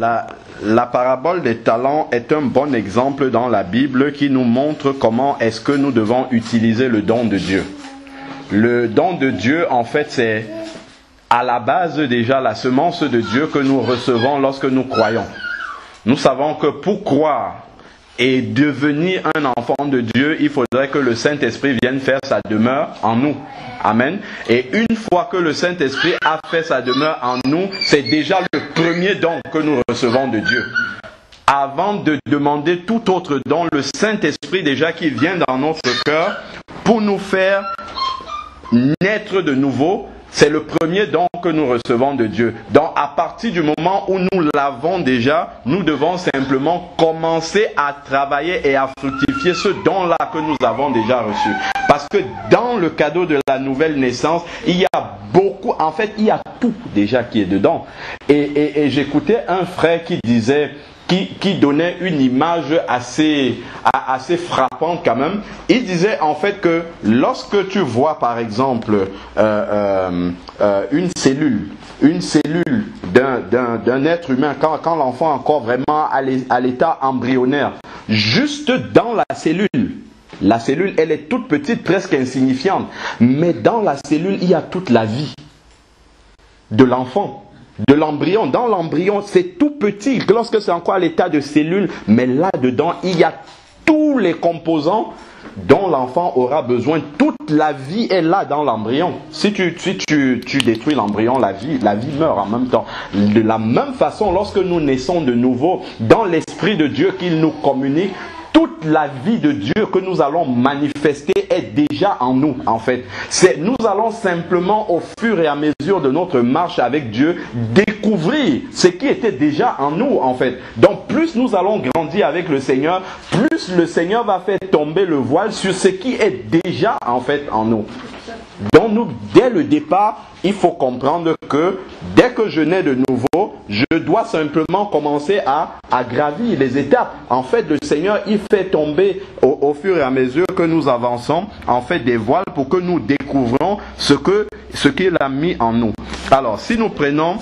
La parabole des talents est un bon exemple dans la Bible qui nous montre comment est-ce que nous devons utiliser le don de Dieu. Le don de Dieu, en fait, c'est à la base déjà la semence de Dieu que nous recevons lorsque nous croyons. Nous savons que pour croire et devenir un enfant de Dieu, il faudrait que le Saint-Esprit vienne faire sa demeure en nous. Amen. Et une fois que le Saint-Esprit a fait sa demeure en nous, c'est déjà le premier don que nous recevons de Dieu. Avant de demander tout autre don, le Saint-Esprit déjà qui vient dans notre cœur pour nous faire naître de nouveau, c'est le premier don que nous recevons de Dieu. Donc à partir du moment où nous l'avons déjà, nous devons simplement commencer à travailler et à fructifier ce don-là que nous avons déjà reçu. Parce que dans le cadeau de la nouvelle naissance, il y a beaucoup, en fait il y a tout déjà qui est dedans. Et j'écoutais un frère qui disait, qui donnait une image assez frappante quand même. Il disait en fait que lorsque tu vois par exemple une cellule d'un être humain, quand l'enfant est encore vraiment à l'état embryonnaire, juste dans la cellule elle est toute petite, presque insignifiante, mais dans la cellule il y a toute la vie de l'enfant. De l'embryon. Dans l'embryon, c'est tout petit lorsque c'est encore à l'état de cellule, mais là-dedans, il y a tous les composants dont l'enfant aura besoin. Toute la vie est là dans l'embryon. Si tu détruis l'embryon, la vie meurt en même temps. De la même façon, lorsque nous naissons de nouveau, dans l'Esprit de Dieu qu'il nous communique, toute la vie de Dieu que nous allons manifester est déjà en nous, en fait. Nous allons simplement, au fur et à mesure de notre marche avec Dieu, découvrir ce qui était déjà en nous, en fait. Donc, plus nous allons grandir avec le Seigneur, plus le Seigneur va faire tomber le voile sur ce qui est déjà, en fait, en nous. Donc, nous, dès le départ, il faut comprendre que dès que je nais de nouveau, je dois simplement commencer à gravir les étapes. En fait, le Seigneur, il fait tomber au fur et à mesure que nous avançons, en fait, des voiles pour que nous découvrons ce qu'il a mis en nous. Alors, si nous prenons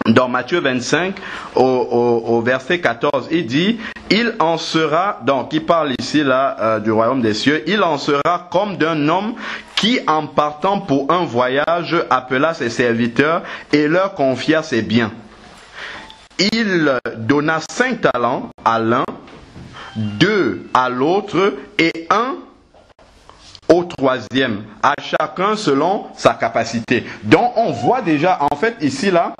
dans Matthieu 25, au verset 14, il dit, il en sera, donc il parle ici là du royaume des cieux, il en sera comme d'un homme qui, en partant pour un voyage, appela ses serviteurs et leur confia ses biens. Il donna 5 talents à l'un, 2 à l'autre et 1 au troisième, à chacun selon sa capacité. Donc on voit déjà, en fait, ici là,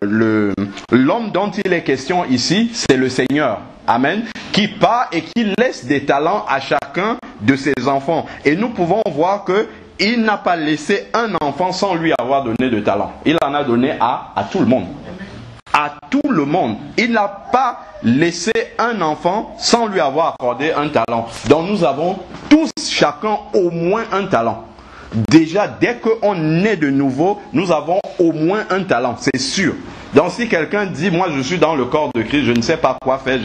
l'homme dont il est question ici, c'est le Seigneur. Amen. Qui part et qui laisse des talents à chacun de ses enfants. Et nous pouvons voir que il n'a pas laissé un enfant sans lui avoir donné de talent. Il en a donné à tout le monde. À tout le monde. Il n'a pas laissé un enfant sans lui avoir accordé un talent. Donc nous avons tous, chacun, au moins un talent. Déjà, dès qu'on est de nouveau, nous avons au moins un talent, c'est sûr. Donc si quelqu'un dit, moi je suis dans le corps de Christ, je ne sais pas quoi faire,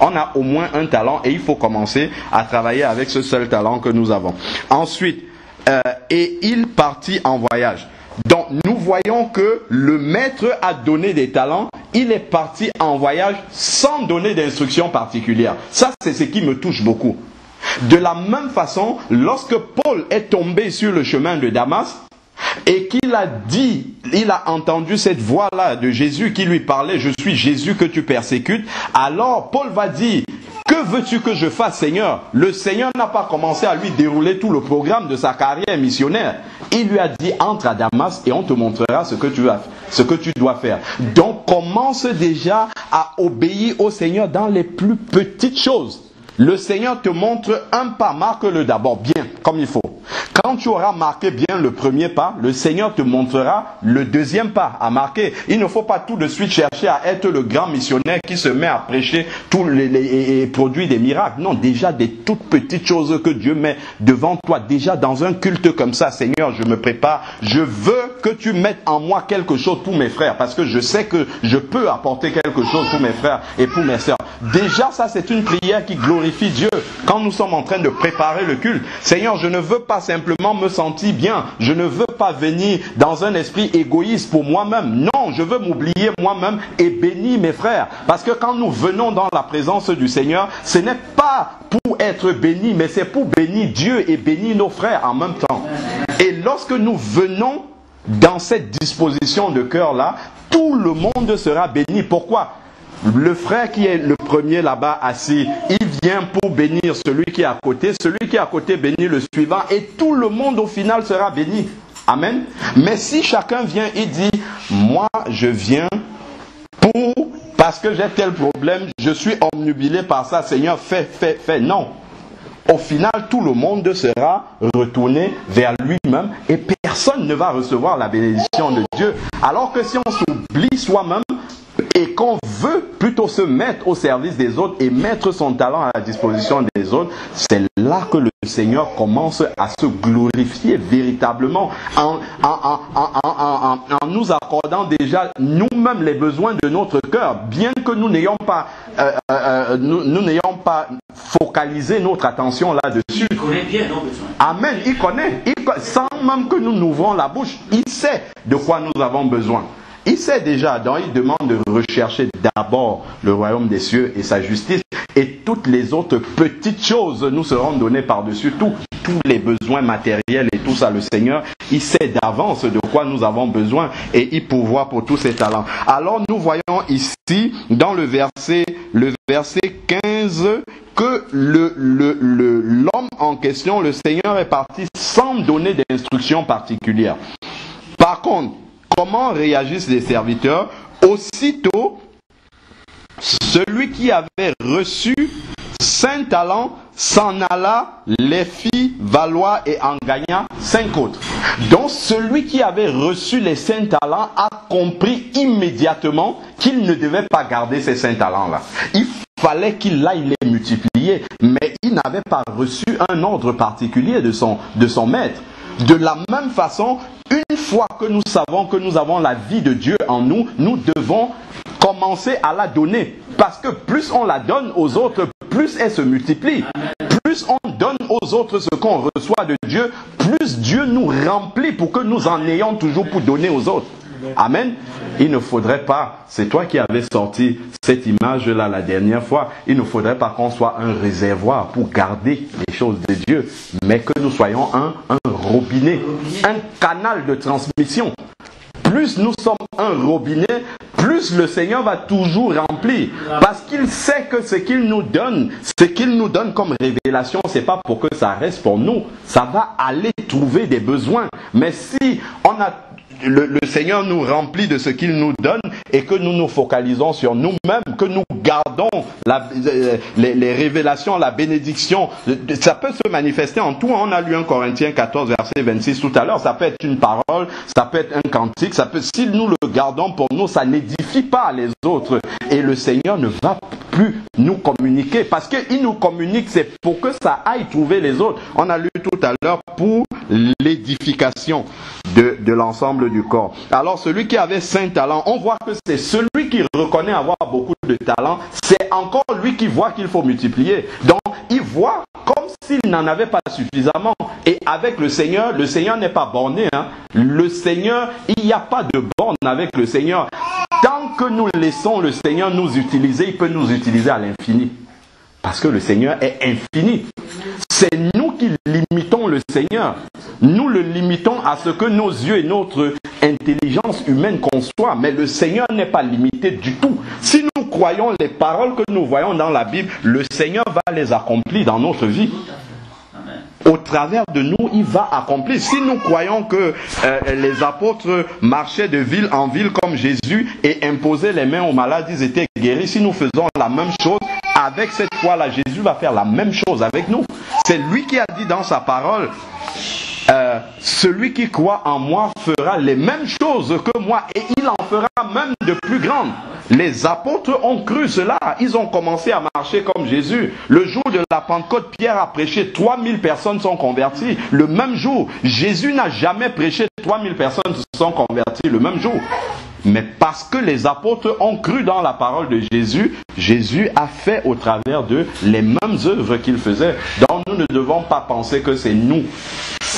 on a au moins un talent et il faut commencer à travailler avec ce seul talent que nous avons. Ensuite, et il partit en voyage. Donc nous voyons que le maître a donné des talents, il est parti en voyage sans donner d'instructions particulières. Ça, c'est ce qui me touche beaucoup. De la même façon, lorsque Paul est tombé sur le chemin de Damas et qu'il a dit, il a entendu cette voix-là de Jésus qui lui parlait, je suis Jésus que tu persécutes, alors Paul va dire, que veux-tu que je fasse, Seigneur? Le Seigneur n'a pas commencé à lui dérouler tout le programme de sa carrière missionnaire. Il lui a dit, entre à Damas et on te montrera ce que tu dois faire. Donc commence déjà à obéir au Seigneur dans les plus petites choses. Le Seigneur te montre un pas, marque-le d'abord bien, comme il faut. Quand tu auras marqué bien le premier pas, le Seigneur te montrera le deuxième pas à marquer. Il ne faut pas tout de suite chercher à être le grand missionnaire qui se met à prêcher et produit des miracles. Non, déjà des toutes petites choses que Dieu met devant toi. Déjà dans un culte comme ça, Seigneur, je me prépare. Je veux que tu mettes en moi quelque chose pour mes frères, parce que je sais que je peux apporter quelque chose pour mes frères et pour mes sœurs. Déjà, ça c'est une prière qui glorifie Dieu. Quand nous sommes en train de préparer le culte, Seigneur, je ne veux pas simplement simplement me sentir bien. Je ne veux pas venir dans un esprit égoïste pour moi-même. Non, je veux m'oublier moi-même et bénir mes frères. Parce que quand nous venons dans la présence du Seigneur, ce n'est pas pour être bénis, mais c'est pour bénir Dieu et bénir nos frères en même temps. Et lorsque nous venons dans cette disposition de cœur-là, tout le monde sera béni. Pourquoi? Le frère qui est le premier là-bas assis, il vient pour bénir celui qui est à côté. Celui qui est à côté bénit le suivant et tout le monde au final sera béni. Amen. Mais si chacun vient et dit, moi je viens parce que j'ai tel problème, je suis omnubilé par ça, Seigneur, fais. Non. Au final, tout le monde sera retourné vers lui-même et personne ne va recevoir la bénédiction de Dieu. Alors que si on s'oublie soi-même et qu'on veut plutôt se mettre au service des autres et mettre son talent à la disposition des autres, c'est là que le Seigneur commence à se glorifier véritablement en nous accordant déjà nous-mêmes les besoins de notre cœur, bien que nous n'ayons pas focalisé notre attention là-dessus. Il connaît bien nos besoins. Amen, il connaît, sans même que nous n'ouvrons la bouche, il sait de quoi nous avons besoin. Il sait déjà, donc il demande de rechercher d'abord le royaume des cieux et sa justice, et toutes les autres petites choses nous seront données par-dessus tous les besoins matériels et tout ça. Le Seigneur, il sait d'avance de quoi nous avons besoin et il pourvoit pour tous ses talents. Alors nous voyons ici dans le verset 15 que l'homme en question, le Seigneur est parti sans donner d'instructions particulières. Par contre, comment réagissent les serviteurs? Aussitôt, celui qui avait reçu 5 talents s'en alla, les fit valoir et en gagna 5 autres. Donc celui qui avait reçu les 5 talents a compris immédiatement qu'il ne devait pas garder ces 5 talents-là. Il fallait qu'il aille les multiplier, mais il n'avait pas reçu un ordre particulier de son maître. De la même façon, une fois que nous savons que nous avons la vie de Dieu en nous, nous devons commencer à la donner. Parce que plus on la donne aux autres, plus elle se multiplie. Plus on donne aux autres ce qu'on reçoit de Dieu, plus Dieu nous remplit pour que nous en ayons toujours pour donner aux autres. Amen. Il ne faudrait pas, c'est toi qui avais sorti cette image-là la dernière fois, il ne faudrait pas qu'on soit un réservoir pour garder les choses de Dieu, mais que nous soyons un robinet, un canal de transmission. Plus nous sommes un robinet, plus le Seigneur va toujours remplir. Parce qu'il sait que ce qu'il nous donne comme révélation, c'est pas pour que ça reste pour nous. Ça va aller trouver des besoins. Mais si le Seigneur nous remplit de ce qu'il nous donne et que nous nous focalisons sur nous-mêmes, que nous gardons les révélations, la bénédiction, ça peut se manifester en tout. On a lu 1 Corinthiens 14, verset 26 tout à l'heure. Ça peut être une parole, ça peut être un cantique, si nous le gardons pour nous, ça n'édifie pas les autres. Et le Seigneur ne va plus nous communiquer parce qu'il nous communique, c'est pour que ça aille trouver les autres. On a lu tout à l'heure pour l'édification de l'ensemble du corps. Alors celui qui avait 5 talents, on voit que c'est celui qui reconnaît avoir beaucoup de talents, c'est encore lui qui voit qu'il faut multiplier. Donc il voit comme s'il n'en avait pas suffisamment. Et avec le Seigneur n'est pas borné. Le Seigneur, il n'y a pas de borne avec le Seigneur. Tant que nous laissons le Seigneur nous utiliser, il peut nous utiliser à l'infini. Parce que le Seigneur est infini. C'est nous qui limitons le Seigneur. Nous le limitons à ce que nos yeux et notre intelligence humaine conçoivent. Mais le Seigneur n'est pas limité du tout. Si nous croyons les paroles que nous voyons dans la Bible, le Seigneur va les accomplir dans notre vie. Au travers de nous, il va accomplir. Si nous croyons que les apôtres marchaient de ville en ville comme Jésus et imposaient les mains aux malades, ils étaient guéris. Si nous faisons la même chose, avec cette foi-là, Jésus va faire la même chose avec nous. C'est lui qui a dit dans sa parole, celui qui croit en moi fera les mêmes choses que moi et il en fera même de plus grandes. Les apôtres ont cru cela. Ils ont commencé à marcher comme Jésus. Le jour de la Pentecôte, Pierre a prêché, 3000 personnes sont converties. Le même jour, Jésus n'a jamais prêché, 3000 personnes se sont converties le même jour. Mais parce que les apôtres ont cru dans la parole de Jésus, Jésus a fait au travers d'eux les mêmes œuvres qu'il faisait. Donc nous ne devons pas penser que c'est nous.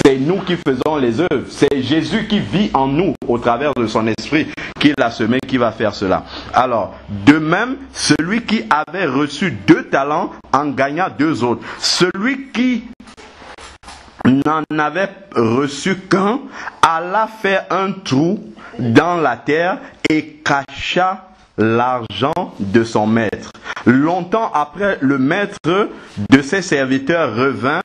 c'est nous qui faisons les œuvres. C'est Jésus qui vit en nous au travers de son esprit qu'il a semé, qui va faire cela. Alors, de même, celui qui avait reçu 2 talents en gagna 2 autres. Celui qui n'en avait reçu qu'un alla faire un trou dans la terre et cacha l'argent de son maître. Longtemps après, le maître de ses serviteurs revint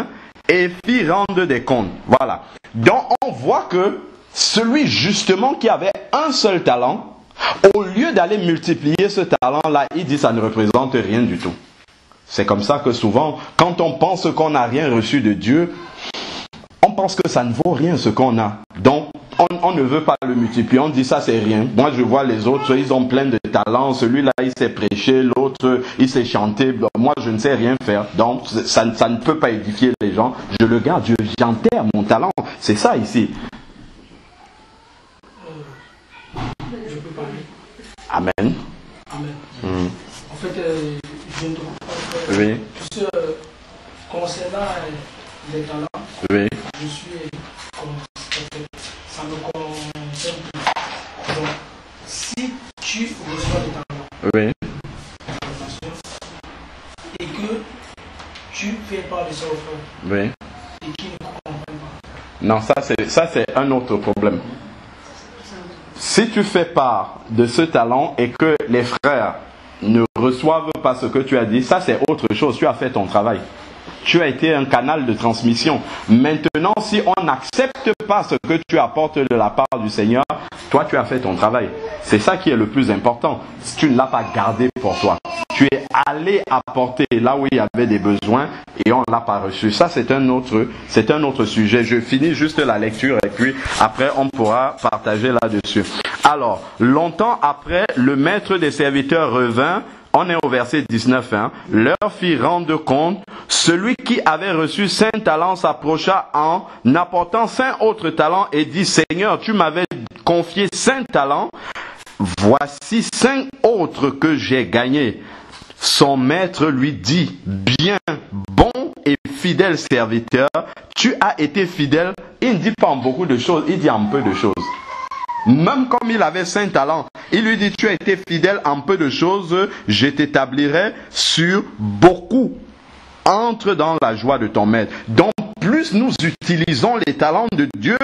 et fit rendre des comptes. Voilà. Donc on voit que celui justement qui avait un seul talent, au lieu d'aller multiplier ce talent-là, il dit ça ne représente rien du tout. C'est comme ça que souvent, quand on pense qu'on n'a rien reçu de Dieu, on pense que ça ne vaut rien ce qu'on a. Donc, on ne veut pas le multiplier. On dit ça, c'est rien. Moi, je vois les autres, ils ont plein de talents. Celui-là, il sait prêcher. L'autre, il sait chanter. Moi, je ne sais rien faire. Donc, ça ne peut pas édifier les gens. Je le garde, j'enterre mon talent. C'est ça ici. Je peux parler. Amen. Amen. En fait, je ne trouve pas. Oui. Puisque, concernant les talents, Oui. je suis ça me concerne plus. Donc, si tu reçois des talents, Oui. et que tu fais part de ça aux frères, Oui. et qu'ils ne comprennent pas. Non, ça c'est un autre problème. Si tu fais part de ce talent et que les frères ne reçoivent pas ce que tu as dit, ça c'est autre chose. Tu as fait ton travail. Tu as été un canal de transmission. Maintenant, si on n'accepte pas ce que tu apportes de la part du Seigneur, toi tu as fait ton travail. C'est ça qui est le plus important. Si tu ne l'as pas gardé pour toi, tu es allé apporter là où il y avait des besoins et on ne l'a pas reçu. Ça c'est un autre sujet. Je finis juste la lecture et puis après on pourra partager là-dessus. Alors, longtemps après, le maître des serviteurs revint. On est au verset 19, leur fit rendre compte. Celui qui avait reçu 5 talents s'approcha en apportant 5 autres talents et dit, Seigneur, tu m'avais confié 5 talents, voici 5 autres que j'ai gagnés. Son maître lui dit, bien, bon et fidèle serviteur, tu as été fidèle. Il ne dit pas en beaucoup de choses, il dit en peu de choses. Même comme il avait 5 talents, il lui dit, tu as été fidèle en peu de choses, je t'établirai sur beaucoup. Entre dans la joie de ton maître. Donc, plus nous utilisons les talents de Dieu,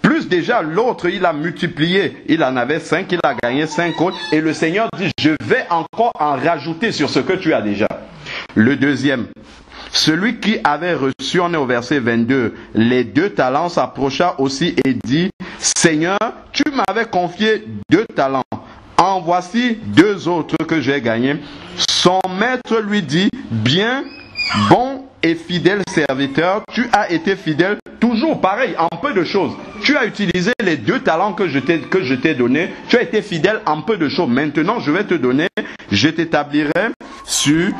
plus déjà l'autre, il a multiplié. Il en avait 5, il a gagné 5 autres. Et le Seigneur dit, je vais encore en rajouter sur ce que tu as déjà. Le deuxième. Celui qui avait reçu, on est au verset 22, les 2 talents s'approcha aussi et dit, Seigneur, tu m'avais confié 2 talents. En voici 2 autres que j'ai gagnés. Son maître lui dit, bien, bon et fidèle serviteur, tu as été fidèle, toujours pareil, en peu de choses. Tu as utilisé les 2 talents que je t'ai donnés, tu as été fidèle en peu de choses. Maintenant, je vais te donner, je t'établirai sur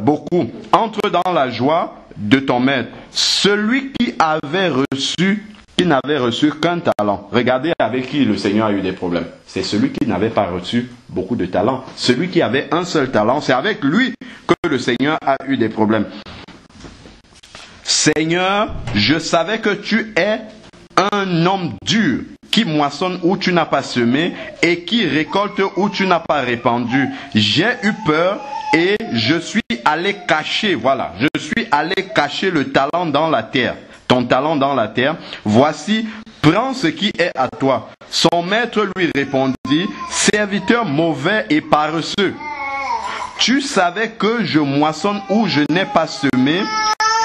beaucoup. Entre dans la joie de ton maître. Celui qui n'avait reçu qu'un talent. Regardez avec qui le Seigneur a eu des problèmes. C'est celui qui n'avait pas reçu beaucoup de talents. Celui qui avait un seul talent, c'est avec lui que le Seigneur a eu des problèmes. Seigneur, je savais que tu es un homme dur, qui moissonne où tu n'as pas semé et qui récolte où tu n'as pas répandu. J'ai eu peur et je suis allé cacher, je suis allé cacher le talent dans la terre. Ton talent dans la terre, voici, prends ce qui est à toi. Son maître lui répondit, serviteur mauvais et paresseux, tu savais que je moissonne où je n'ai pas semé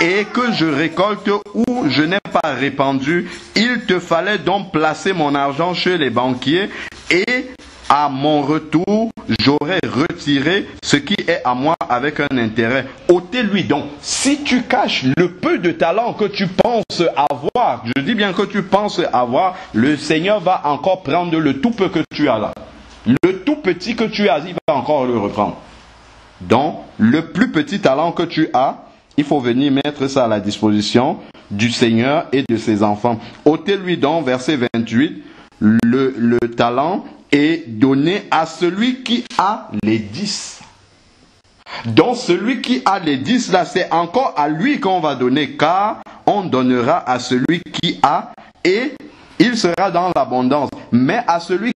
et que je récolte où je n'ai pas répandu. Il te fallait donc placer mon argent chez les banquiers et à mon retour, j'aurais retiré ce qui est à moi avec un intérêt. Ôtez-lui donc. Si tu caches le peu de talent que tu penses avoir, je dis bien que tu penses avoir, le Seigneur va encore prendre le tout peu que tu as là. Le tout petit que tu as, il va encore le reprendre. Donc, le plus petit talent que tu as, il faut venir mettre ça à la disposition du Seigneur et de ses enfants. Ôtez-lui donc, verset 28, le talent est donné à celui qui a les 10. Donc celui qui a les 10 là, c'est encore à lui qu'on va donner, car on donnera à celui qui a et il sera dans l'abondance. Mais à celui